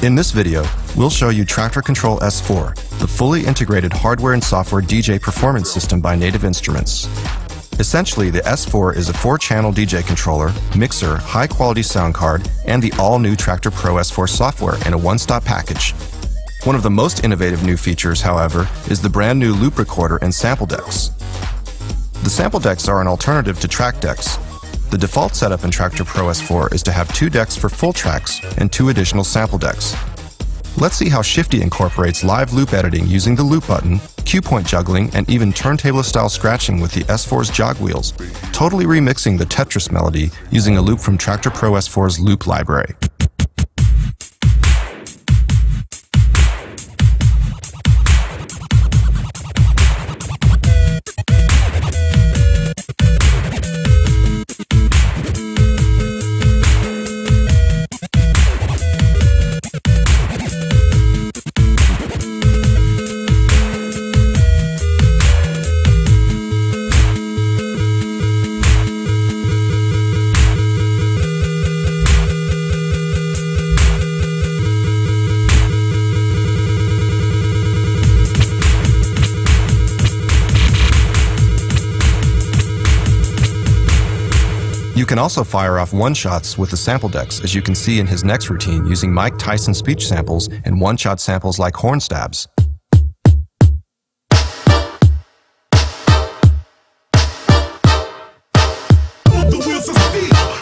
In this video, we'll show you Traktor Kontrol S4, the fully integrated hardware and software DJ performance system by Native Instruments. Essentially, the S4 is a 4-channel DJ controller, mixer, high-quality sound card, and the all-new Traktor Pro S4 software in a one-stop package. One of the most innovative new features, however, is the brand new loop recorder and sample decks. The sample decks are an alternative to track decks. The default setup in Traktor Pro S4 is to have 2 decks for full tracks and 2 additional sample decks. Let's see how Shifty incorporates live loop editing using the loop button, cue point juggling, and even turntable-style scratching with the S4's jog wheels, totally remixing the Tetris melody using a loop from Traktor Pro S4's loop library. You can also fire off one-shots with the sample decks, as you can see in his next routine using Mike Tyson speech samples and one-shot samples like horn stabs.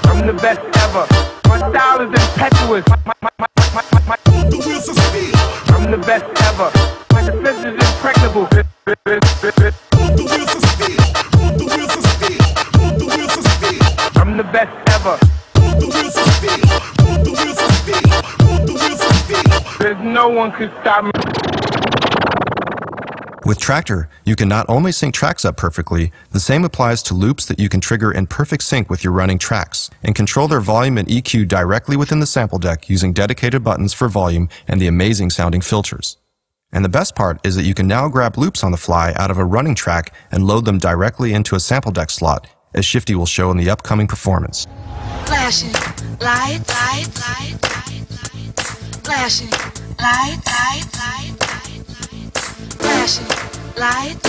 I'm the best ever. My style is impetuous. I'm the best ever. My defense is impregnable. I'm the best ever. There's no one can stop me. With Traktor, you can not only sync tracks up perfectly, the same applies to loops that you can trigger in perfect sync with your running tracks, and control their volume and EQ directly within the sample deck using dedicated buttons for volume and the amazing sounding filters. And the best part is that you can now grab loops on the fly out of a running track and load them directly into a sample deck slot, as Shifty will show in the upcoming performance. Flashing lights, flashing lights, flashing lights, flashing lights.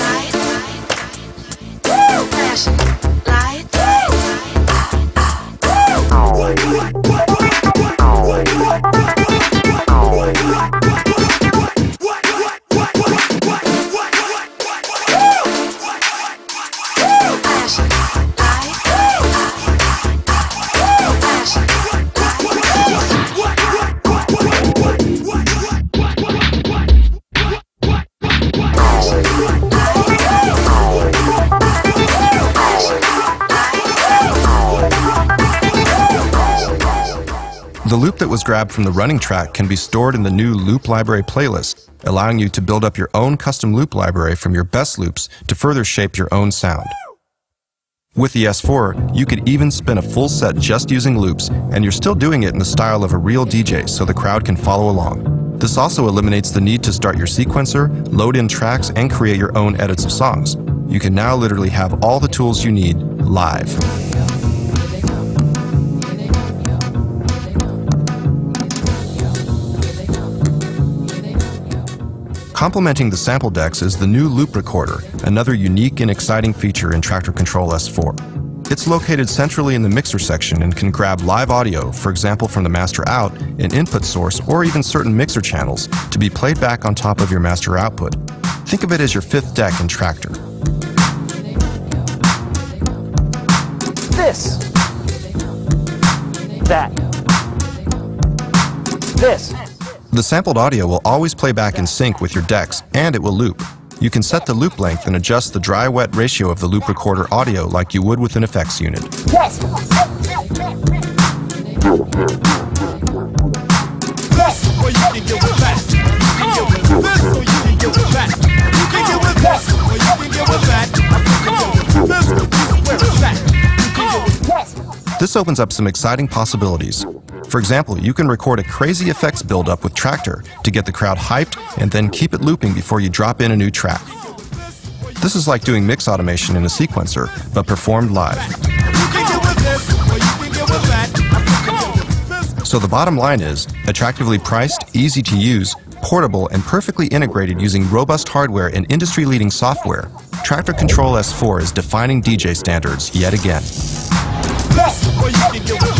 The loop that was grabbed from the running track can be stored in the new Loop Library playlist, allowing you to build up your own custom loop library from your best loops to further shape your own sound. With the S4, you could even spin a full set just using loops, and you're still doing it in the style of a real DJ so the crowd can follow along. This also eliminates the need to start your sequencer, load in tracks, and create your own edits of songs. You can now literally have all the tools you need live. Complementing the sample decks is the new loop recorder, another unique and exciting feature in Traktor Kontrol S4. It's located centrally in the mixer section and can grab live audio, for example from the master out, an input source, or even certain mixer channels, to be played back on top of your master output. Think of it as your 5th deck in Traktor. This. That. This. The sampled audio will always play back in sync with your decks, and it will loop. You can set the loop length and adjust the dry-wet ratio of the loop recorder audio like you would with an effects unit. Yes. Yes. Or you can get with that. You can get with this, or you can get with that. You can get with this, or you can get with that. You can get with this, where it's at. You can get with yes. This opens up some exciting possibilities. For example, you can record a crazy effects build-up with Traktor to get the crowd hyped and then keep it looping before you drop in a new track. This is like doing mix automation in a sequencer, but performed live. You can get with this, or you can get with that. So So the bottom line is, attractively priced, easy to use, portable, and perfectly integrated using robust hardware and industry-leading software, Traktor Kontrol S4 is defining DJ standards yet again. This is where you can get with